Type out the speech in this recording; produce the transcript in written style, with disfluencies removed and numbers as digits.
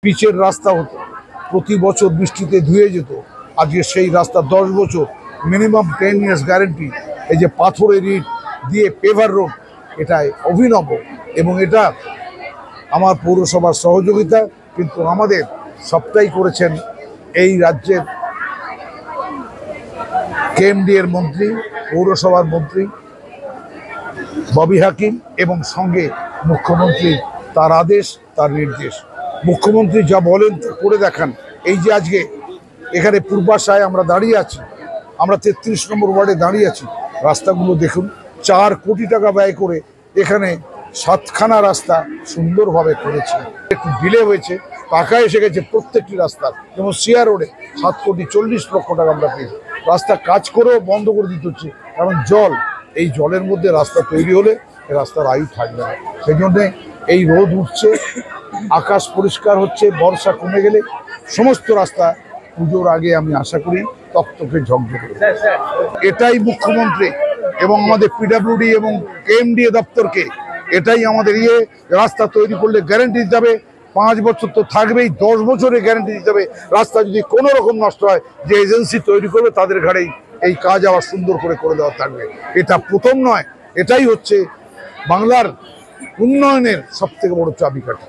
পিচের রাস্তা হতো, প্রতি বছর বৃষ্টিতে ধুয়ে যেত। আজকে সেই রাস্তা 10 বছর মিনিমাম 10 ইয়ার্স গ্যারেন্টি। এই যে পাথরের ইট দিয়ে পেভার রোড, এটাই অভিনব এবং এটা আমার পৌরসভার সহযোগিতা। কিন্তু আমাদের সবটাই করেছেন এই রাজ্যের কেএমডি এর মন্ত্রী, পৌরসভার মন্ত্রী ববি হাকিম এবং সঙ্গে মুখ্যমন্ত্রী, তার আদেশ, তার নির্দেশ। মুখ্যমন্ত্রী যা বলেন করে দেখান। এই যে আজকে এখানে পূর্বাশায় আমরা দাঁড়িয়ে আছি, আমরা 33 নম্বর ওয়ার্ডে দাঁড়িয়ে আছি। রাস্তাগুলো দেখুন, 4 কোটি টাকা ব্যয় করে এখানে 7খানা রাস্তা সুন্দরভাবে করেছে। একটু ডিলে হয়েছে, টাকা এসে গেছে প্রত্যেকটি রাস্তার। যেমন সিয়া রোডে 7,40,00,000 টাকা আমরা পেয়েছি। রাস্তা কাজ করেও বন্ধ করে দিতে হচ্ছে, কারণ জল, এই জলের মধ্যে রাস্তা তৈরি হলে রাস্তার আয়ু থাকবে না। সেই জন্যে এই রোদ উঠছে, আকাশ পরিষ্কার হচ্ছে, বর্ষা কমে গেলে সমস্ত রাস্তা পুজোর আগে আমি আশা করি তকতকে ঝকঝকে। এটাই মুখ্যমন্ত্রী এবং আমাদের পিডব্লিউডি এবং কেএমডি দপ্তরকে এটাই আমাদের রাস্তা তৈরি করলে গ্যারেন্টি দিতে হবে। 5 বছর তো থাকবেই, 10 বছরের গ্যারেন্টি দিতে হবে। রাস্তা যদি কোনো রকম নষ্ট হয়, যে এজেন্সি তৈরি করবে তাদের ঘাড়েই এই কাজ আবার সুন্দর করে দেওয়া থাকবে। এটা প্রথম নয়, এটাই হচ্ছে বাংলার উন্নয়নের সবথেকে বড় চাবিকাঠি।